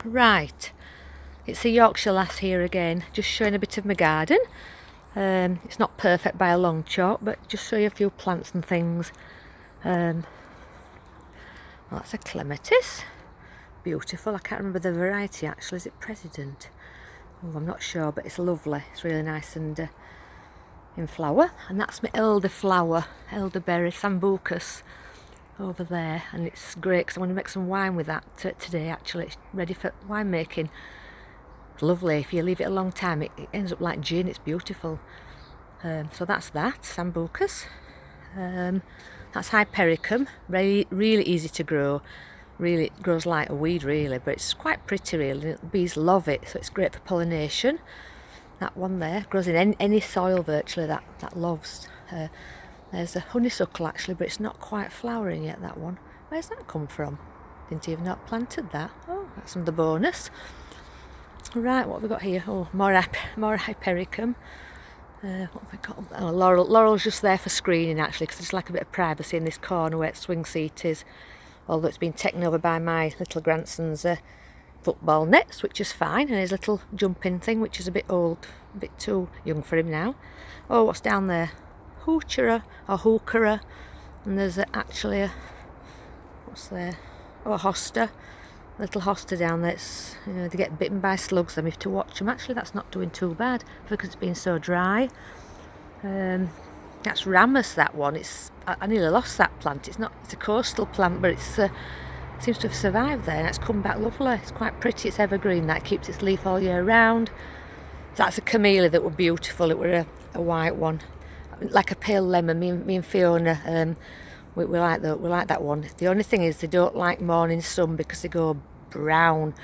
Right, it's a Yorkshire lass here again, just showing a bit of my garden. It's not perfect by a long chalk, but just show you a few plants and things. Well, that's a clematis, beautiful. I can't remember the variety actually. Is it President? Oh, I'm not sure, but it's lovely. It's really nice and in flower. And that's my elderberry sambucus over there, and it's great because I want to make some wine with that today. Actually, it's ready for wine making. It's lovely. If you leave it a long time, it ends up like gin. It's beautiful. So that's that sambucus. That's hypericum. Really easy to grow. Really, it grows like a weed really, but it's quite pretty really. Bees love it, so it's great for pollination. That one there grows in any soil virtually. That loves. There's a honeysuckle actually, but it's not quite flowering yet, that one. Where's that come from? Didn't even know I planted that. Oh, that's another bonus. Right, what have we got here? Oh, more hypericum. What have we got? Oh, laurel's just there for screening actually, because I just like a bit of privacy in this corner where its swing seat is. Although it's been taken over by my little grandson's football nets, which is fine, and his little jumping thing, which is a bit old, a bit too young for him now. Oh, what's down there? Hoochera, and there's actually a, what's there? Oh, a hosta, a little hosta down there. It's, they get bitten by slugs, then we have to watch them. Actually, that's not doing too bad because it's been so dry. That's Ramus, that one. I nearly lost that plant. It's a coastal plant, but it seems to have survived there, and it's come back lovely. It's quite pretty. It's evergreen. That keeps its leaf all year round. That's a camellia that were beautiful. It were a white one, like a pale lemon. Me and Fiona, we like that one. The only thing is they don't like morning sun because they go brown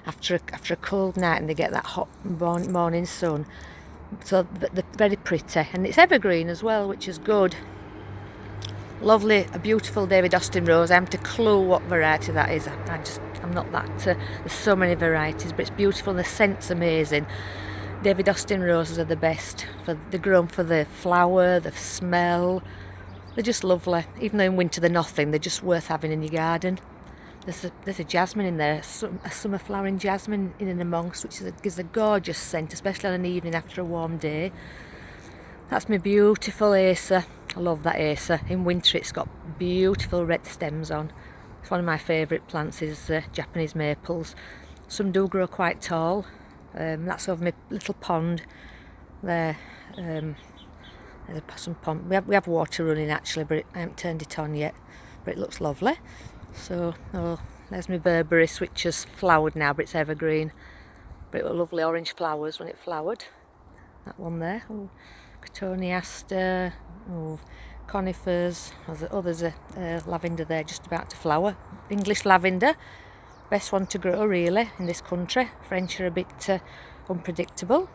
after a cold night, and they get that hot morning sun. So they're very pretty, and it's evergreen as well, which is good. Lovely, a beautiful David Austin rose. I haven't a clue what variety that is. I'm not that. There's so many varieties, but it's beautiful. And the scent's amazing. David Austin roses are the best. They're grown for the flower, the smell. They're just lovely. Even though in winter they're nothing, they're just worth having in your garden. There's a jasmine in there, a summer flowering jasmine in and amongst, which gives a gorgeous scent, especially on an evening after a warm day. That's my beautiful Acer. I love that Acer. In winter it's got beautiful red stems on. It's one of my favourite plants is Japanese maples. Some do grow quite tall. That's over my little pond there. There's some pond. We have water running actually, but I haven't turned it on yet. But it looks lovely. So, there's my berberis, which has flowered now, but it's evergreen. But it was lovely orange flowers when it flowered. That one there. Oh, cotoneaster. Oh, conifers. There's a lavender there just about to flower. English lavender. Best one to grow really in this country. French are a bit unpredictable.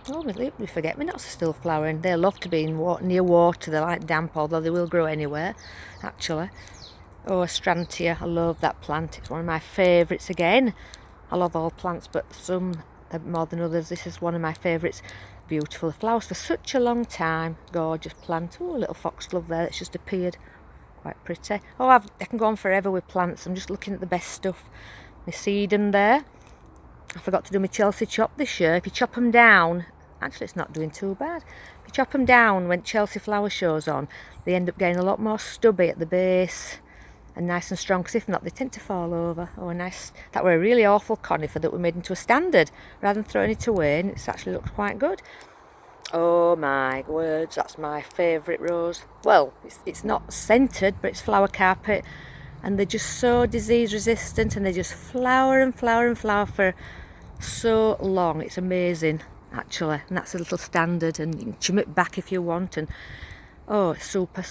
Oh, we forget me not's still flowering. They love to be near water. They like damp, although they will grow anywhere, actually. Oh, Astrantia, I love that plant. It's one of my favourites again. I love all plants, but some more than others. This is one of my favourites. Beautiful. Flowers for such a long time. Gorgeous plant. Oh, a little foxglove there that's just appeared. Quite pretty. Oh, I can go on forever with plants. I'm just looking at the best stuff. My sedum there. I forgot to do my Chelsea chop this year. If you chop them down, actually it's not doing too bad. If you chop them down when Chelsea flower shows on, they end up getting a lot more stubby at the base. And nice and strong, because if not they tend to fall over. Oh, nice. That were a really awful conifer that we made into a standard rather than throwing it away, and it's actually looked quite good. Oh my words, that's my favourite rose. Well, it's not scented, but it's flower carpet, and they're just so disease resistant, and they just flower and flower and flower for so long. It's amazing actually, and that's a little standard, and you can trim it back if you want. And oh, super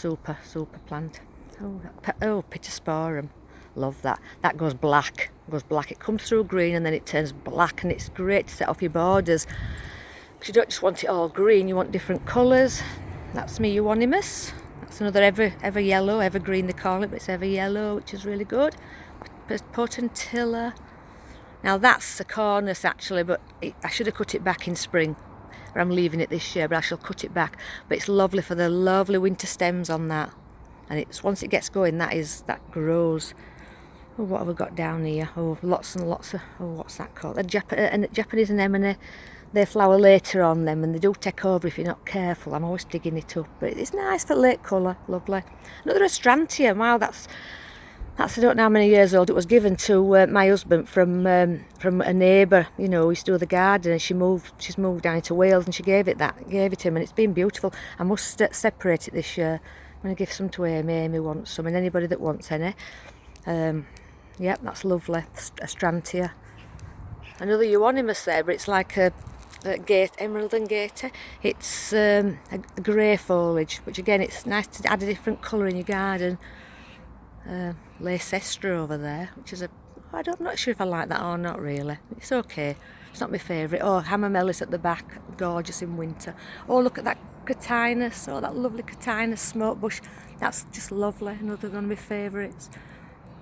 plant. Oh, Pittosporum. Love that. That goes black. It comes through green and then it turns black, and it's great to set off your borders. Because you don't just want it all green, you want different colours. That's me euonymus. That's another ever yellow, evergreen they call it, but it's ever yellow, which is really good. Potentilla. Now that's a cornus actually, but I should have cut it back in spring. I'm leaving it this year, but I shall cut it back. But it's lovely for the lovely winter stems on that. And it's once it gets going, that grows. Oh, what have we got down here? Oh, lots and lots of, oh, what's that called? A Japanese anemone. They flower later on them, and they do take over if you're not careful. I'm always digging it up, but it's nice for late colour, lovely. Another astrantia. Wow, that's I don't know how many years old. It was given to my husband from a neighbour. You know, who used to do the garden, and she's moved down to Wales, and she gave it him, and it's been beautiful. I must separate it this year. I'm going to give some to Amy. Amy wants some, and anybody that wants any. Yep, that's lovely. Astrantia. Another euonymus there, but it's like a emerald and gator. It's a grey foliage, which again, it's nice to add a different colour in your garden. Leicester over there, which is I'm not sure if I like that or not really. It's okay. It's not my favourite. Oh, hamamelis at the back, gorgeous in winter. Oh, look at that catinus. Oh, that lovely catinus smoke bush. That's just lovely. Another one of my favourites.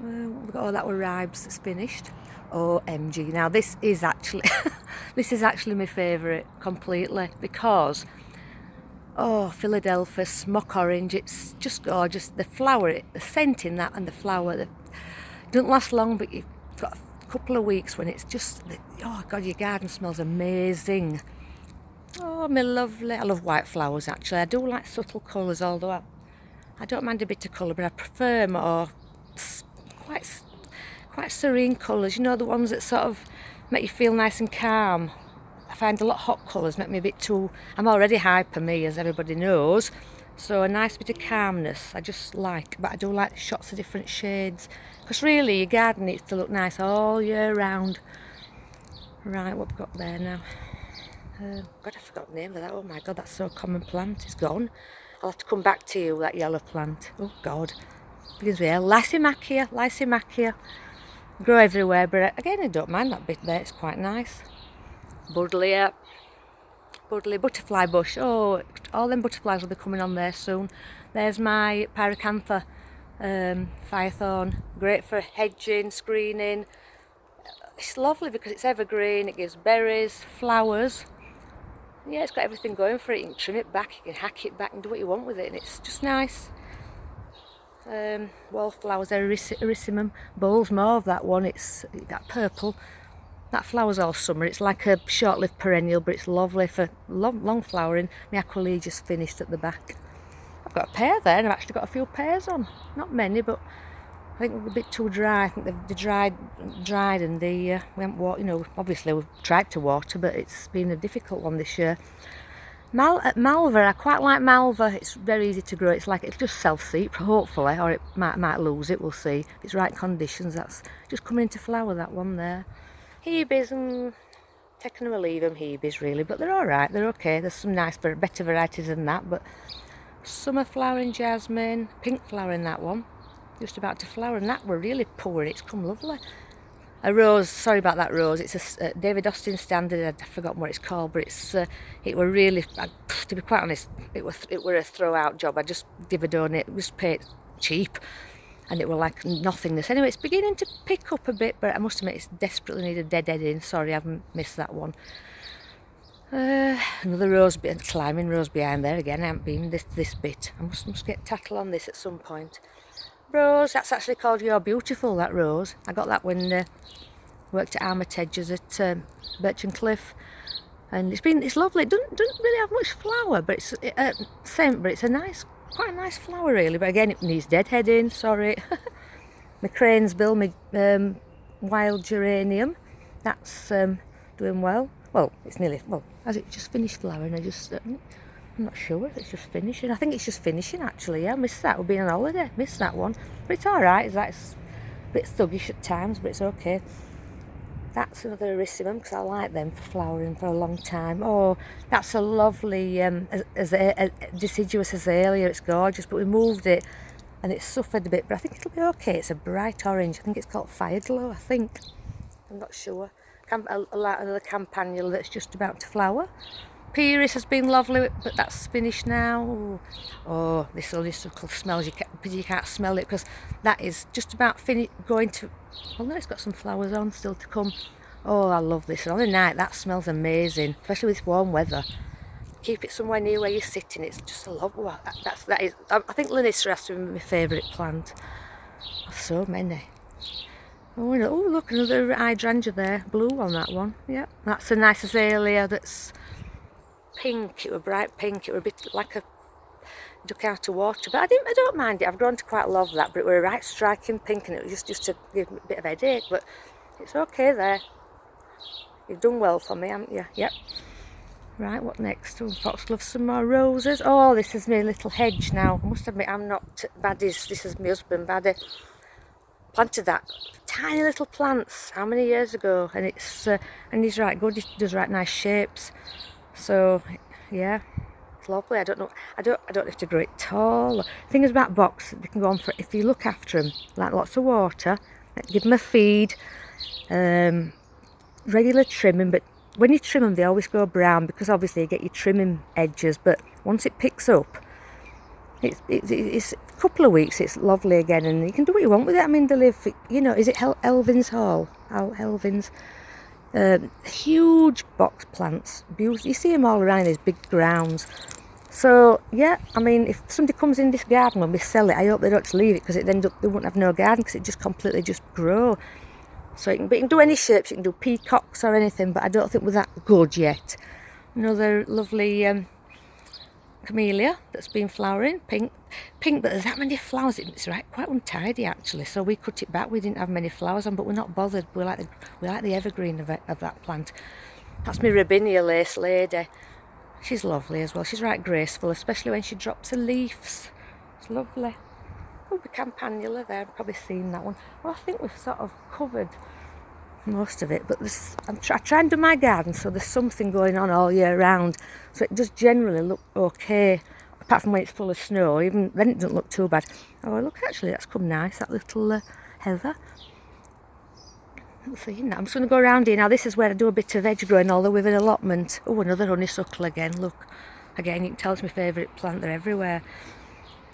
Oh, that were ribes that's finished. OMG. Now this is actually my favourite completely, because Philadelphus, mock orange, it's just gorgeous. The flower, the scent in that, and the flower, it doesn't last long, but you've got a couple of weeks when it's just, oh God, your garden smells amazing. Oh, my lovely. I love white flowers actually. I do like subtle colours, although I don't mind a bit of colour, but I prefer more quite serene colours, you know, the ones that sort of make you feel nice and calm. I find a lot of hot colours make me a bit too, I'm already hyper, me, as everybody knows, so a nice bit of calmness I just like, but I do like shots of different shades, because really your garden needs to look nice all year round. Right, what we've got there now? God, I forgot the name of that. Oh my God, that's so common plant, it's gone. I'll have to come back to you, that yellow plant. Oh God, begins with L. Lysimachia. Grow everywhere, but again, I don't mind that bit there, it's quite nice. Buddleia, butterfly bush. Oh, all them butterflies will be coming on there soon. There's my pyracantha, firethorn. Great for hedging, screening. It's lovely because it's evergreen, it gives berries, flowers. Yeah, it's got everything going for it. You can trim it back, you can hack it back and do what you want with it, and it's just nice. Wallflowers, erissimum. Bowls mauve, that one, it's that purple. That flowers all summer. It's like a short-lived perennial, but it's lovely for long flowering. My aqualia just finished at the back. I've got a pear there, and I've actually got a few pears on. Not many, but I think they're a bit too dry. I think they've dried, and we haven't watered. You know, obviously we've tried to water, but it's been a difficult one this year. Malva, I quite like Malva. It's very easy to grow. It's like it'll just self-seep, hopefully, or it might lose it. We'll see. If it's right conditions, that's just coming into flower. That one there. Hebes, taking them or leave them, Hebes really, but they're all right. They're okay. There's some nice, better varieties than that. But summer flowering jasmine, pink flowering that one, just about to flower, and that were really poor. It's come lovely. A rose, sorry about that rose, it's a David Austin standard, I've forgotten what it's called, but it were really, to be quite honest, it were a throw out job. I just donate, just pay it cheap, and it were like nothingness. Anyway, it's beginning to pick up a bit, but I must admit it's desperately need a deadheading. Sorry, I've missed that one. Another rose, climbing rose behind there again. I haven't been this bit. I must get tattle on this at some point. Rose, that's actually called You're Beautiful, that rose. I got that when worked at Armitage's at Birch and Cliff, and it's lovely. It doesn't really have much flower, but it's quite a nice flower really. But again, it needs deadheading. Sorry. My cranesbill, my wild geranium, that's doing well. Well, it's nearly, has it just finished flowering? I'm not sure if it's just finishing. I think it's just finishing actually, yeah. I missed that. We've been on holiday. Missed that one. But it's alright. It's a bit thuggish at times, but it's okay. That's another erissimum, because I like them for flowering for a long time. Oh, that's a lovely deciduous azalea. It's gorgeous, but we moved it and it's suffered a bit, but I think it'll be okay. It's a bright orange. I think it's called Fireglow, I think. I'm not sure. Another campanula that's just about to flower. Pyrrhus has been lovely, but that's finished now. Oh, this honeysuckle smells. You can't smell it because that is just about going to. Well, no, it's got some flowers on still to come. Oh, I love this. On the night, that smells amazing, especially with warm weather. Keep it somewhere near where you're sitting. It's just a lovely. I think Lanista has to be my favourite plant. So many. Oh, look, another hydrangea there, blue on that one. Yeah, that's a nice azalea that's pink. It were bright pink. It were a bit like a duck out of water, but I don't mind it. I've grown to quite love that, but it were a right striking pink, and it was just to give me a bit of headache, but it's okay there. You've done well for me, haven't you? Yep. Right, what next? Oh, foxgloves, some more roses. Oh, this is my little hedge now. I must admit, I'm not baddies. This is my husband, Baddy. Planted that tiny little plants how many years ago, and it's and he's right good. He does right nice shapes. So yeah, it's lovely. I don't have to grow it tall. The thing is about box, they can go on for if you look after them, like lots of water, give them a feed, regular trimming. But when you trim them, they always go brown because obviously you get your trimming edges. But once it picks up, it's a couple of weeks, it's lovely again, and you can do what you want with it. I mean, they live, you know, is it Elvin's Hall? Elvin's. Huge box plants, beautiful. You see them all around these big grounds. So yeah, I mean, if somebody comes in this garden when we sell it, I hope they don't just leave it, because it then they won't have no garden, because it just completely just grow. So you can do any shapes. You can do peacocks or anything, but I don't think we're that good yet. Another lovely camellia that's been flowering, pink, but there's that many flowers. It's right, quite untidy actually. So we cut it back. We didn't have many flowers on, but we're not bothered. We like the evergreen of that plant. That's my Robinia lace lady. She's lovely as well. She's right graceful, especially when she drops her leaves. It's lovely. Oh, the campanula there. I've probably seen that one. Well, I think we've sort of covered most of it, but I try and do my garden so there's something going on all year round, so it does generally look okay, apart from when it's full of snow. Even then it doesn't look too bad. Oh look, actually that's come nice, that little heather. Let's see, I'm just going to go around here now. This is where I do a bit of edge growing, although with an allotment. Oh, another honeysuckle again, look. Again, you can tell it's my favourite plant, they're everywhere.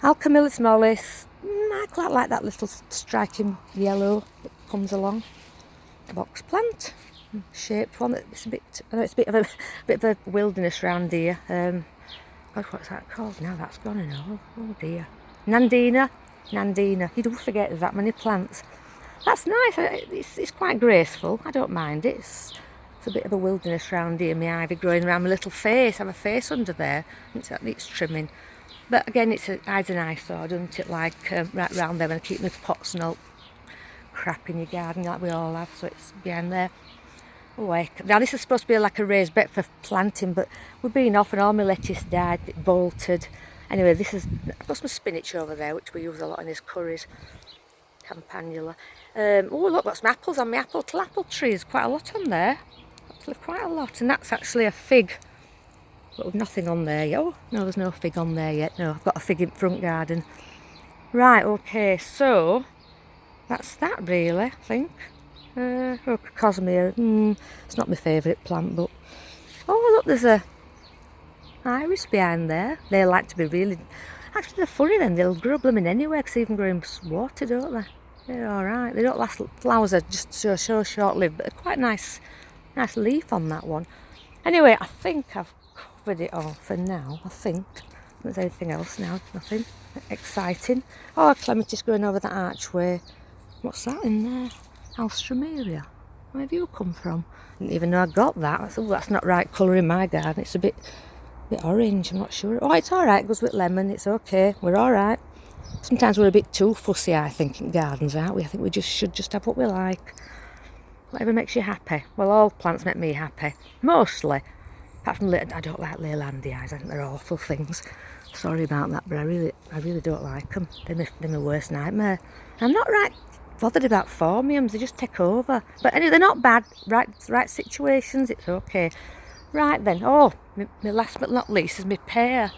Alchemillus mollis, I quite like that little striking yellow that comes along. Box plant, shaped one. It's a bit. I know it's a bit of a wilderness round here. God, what's that called now? That's gone and all. Oh dear. Nandina. You do forget there's that many plants. That's nice. It's quite graceful. I don't mind it. It's a bit of a wilderness round here. My ivy growing around my little face. I have a face under there. It's trimming. But again, it's hides an eyesore, doesn't it? Like right round there when I keep my pots and all crap in your garden like we all have, so it's behind there. Oh, now this is supposed to be like a raised bed for planting, but we've been off and all my lettuce died, it bolted. Anyway, I've got some spinach over there, which we use a lot in these curries. Campanula. Oh look, that's my apples on my apple trees, quite a lot on there. Actually quite a lot, and that's actually a fig. But with nothing on there yet. Oh, no, there's no fig on there yet. No, I've got a fig in front garden. Right, okay, so that's that really, I think. Cosmere, it's not my favourite plant, but oh look, there's a iris behind there. They like to be really, actually they're funny then, they'll grow blooming anywhere, because they even grow in water, don't they? They're alright, they don't last, flowers are just so short-lived, but they're quite nice leaf on that one. Anyway, I think I've covered it all for now, I think. There's anything else now, nothing exciting. Oh, clematis growing over that archway. What's that in there? Alstroemeria. Where have you come from? I didn't even know I got that. That's not right colour in my garden. It's a bit orange, I'm not sure. Oh, it's alright, it goes with lemon, it's okay, we're alright. Sometimes we're a bit too fussy, I think, in gardens, aren't we? I think we should just have what we like. Whatever makes you happy. Well, all plants make me happy. Mostly. Apart from, I don't like Leylandii, I think they're awful things. Sorry about that, but I really don't like them. They're my worst nightmare. I'm not right bothered about phormiums, they just take over. But anyway, they're not bad, right situations, it's okay. Right then, oh, my last but not least is my pear.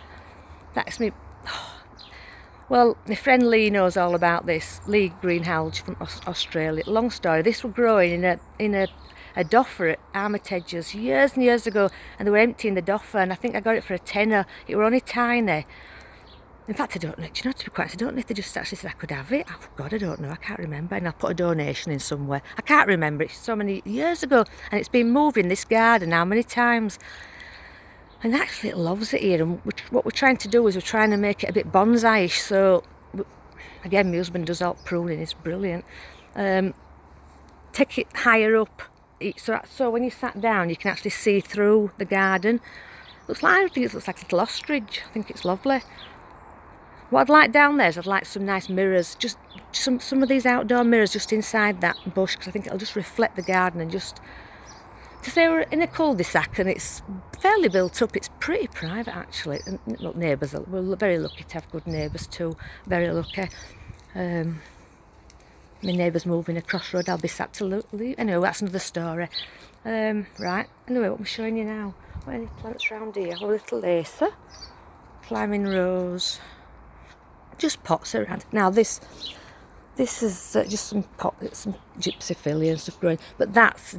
That's me. Well, my friend Lee knows all about this. Lee Greenhalgh from Australia. Long story. This was growing in a doffer at Armitage's years and years ago, and they were emptying the doffer, and I think I got it for a tenner. It were only tiny. In fact, I don't know. Do you know, to be quite honest, I don't know if they just actually said I could have it. Oh God, I don't know. I can't remember. And I put a donation in somewhere. I can't remember. It's so many years ago, and it's been moved in this garden how many times. And actually, it loves it here. And what we're trying to do is we're trying to make it a bit bonsai-ish. So, again, my husband does all pruning. It's brilliant. take it higher up, so when you sat down you can actually see through the garden. I think it looks like a little ostrich. I think it's lovely. What I'd like down there is I'd like some nice mirrors, just some of these outdoor mirrors just inside that bush, because I think it'll just reflect the garden and just, because they were in a cul-de-sac and it's fairly built up. It's pretty private actually. And look, neighbours, we're very lucky to have good neighbours too. Very lucky. My neighbour's moving across the road. I'll be sat to leave. Anyway, that's another story. Right. Anyway, what I'm showing you now. What are any plants around here? Oh, little acer, climbing rose. Just pots around. Now this is just some gypsy philly and stuff growing, but that's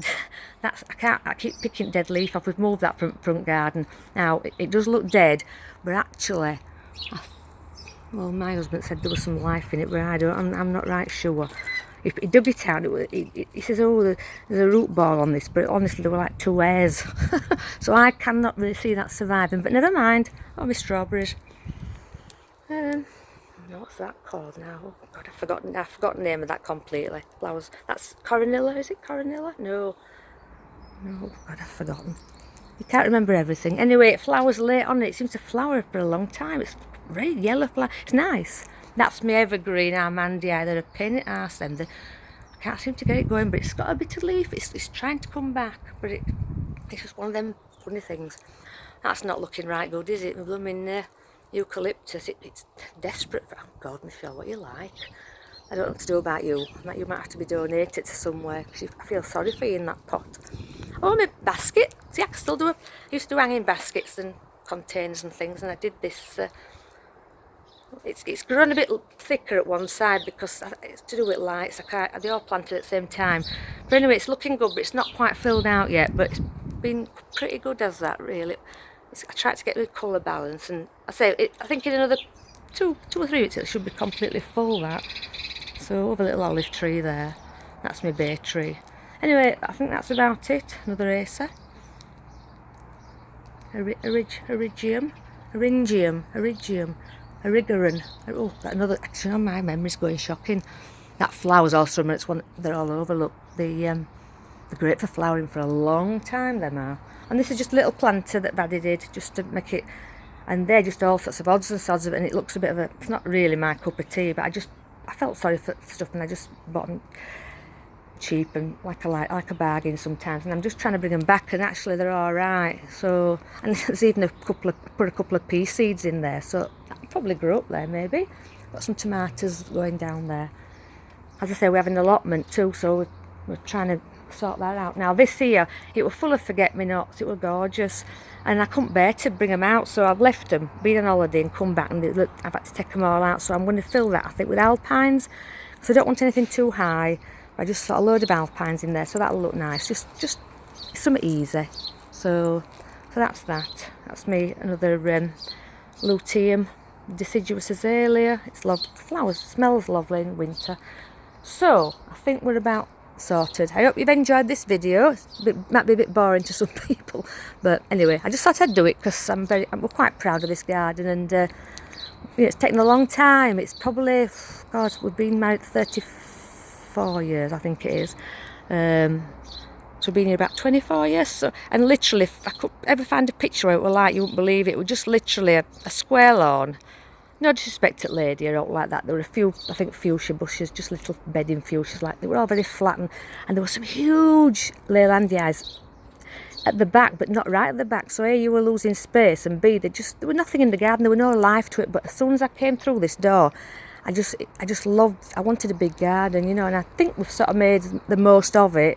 I keep picking dead leaf off. We've moved that from front garden. Now it does look dead, but actually, well, my husband said there was some life in it, but I'm not right sure. If he dug it out, he says, oh, there's a root ball on this, but honestly there were like 2 hairs. So I cannot really see that surviving, but never mind. Oh, my strawberries. What's that called now? Oh God, I've forgotten the name of that completely. Flowers. That's Coronilla. Is it Coronilla? No. God, I've forgotten. You can't remember everything. Anyway, it flowers late on. It seems to flower for a long time. It's red, yellow flower. It's nice. That's my evergreen Armandii. They're a pain in the arse. Them. I can't seem to get it going, but it's got a bit of leaf. It's trying to come back, but it's just one of them funny things. That's not looking right good, is it? The blooming eucalyptus, it's desperate for, oh God, Michelle, what you like. I don't know what to do about you. You might have to be donated to somewhere, because I feel sorry for you in that pot. Oh, my basket. See, I can still do it. I used to do hanging baskets and containers and things, and I did this. It's grown a bit thicker at one side because it's to do with lights. They all planted at the same time. But anyway, it's looking good, but it's not quite filled out yet. But it's been pretty good as that, really. I tried to get the colour balance, and I think in another two or 3 weeks it should be completely full. That. So over a little olive tree there. That's my bay tree. Anyway, I think that's about it. Another acer. Erigium. Erigeron. Oh, another. Actually, my memory's going shocking. That flowers all summer. They're all over. Look, they're great for flowering for a long time. Them are. And this is just a little planter that Vaddy did just to make it. And they're just all sorts of odds and sods of it. And it looks a bit of a. It's not really my cup of tea, but I felt sorry for stuff, and I just bought them cheap and like a bargain sometimes. And I'm just trying to bring them back, and actually they're all right. So, and there's even put a couple of pea seeds in there, so that'll probably grow up there maybe. Got some tomatoes going down there. As I say, we have an allotment too, so we're trying to sort that out. Now this here, it was full of forget-me-nots. It was gorgeous, and I couldn't bear to bring them out, so I've left them, been on holiday and come back, and I've had to take them all out. So I'm going to fill that, I think, with alpines, because I don't want anything too high. I just got a load of alpines in there, so that'll look nice. Just something easy. So that's that. That's me. Another luteum, deciduous azalea. It's lovely. Flowers smells lovely in winter. So I think we're about sorted. I hope you've enjoyed this video. Might be a bit boring to some people, but anyway, I just thought I'd do it because I'm quite proud of this garden, and it's taken a long time. It's probably, God, we've been married 34 years, I think it is. So we've been here about 24 years. So, and literally, if I could ever find a picture where it was like, you wouldn't believe it. It was just literally a square lawn. No disrespect to lady or like that. There were a few, I think, fuchsia bushes, just little bedding fuchsias. Like they were all very flat, and there were some huge Leylandii at the back, but not right at the back. So A, you were losing space, and B, there was nothing in the garden. There was no life to it. But as soon as I came through this door, I just loved. I wanted a big garden, you know, and I think we've sort of made the most of it.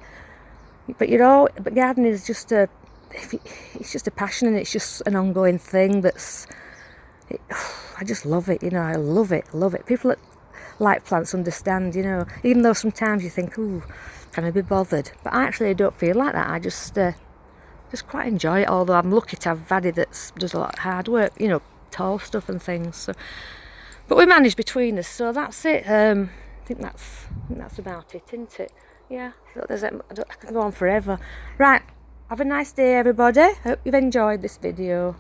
But but gardening is just it's just a passion, and it's just an ongoing thing. I just love it, you know. I love it. People that like plants understand, you know. Even though sometimes you think, ooh, can I be bothered? But I actually don't feel like that. I just quite enjoy it. Although I'm lucky to have Vaddy that does a lot of hard work, you know, tall stuff and things. So. But we manage between us, so that's it. I think that's about it, isn't it? Yeah, I can go on forever. Right, have a nice day, everybody. Hope you've enjoyed this video.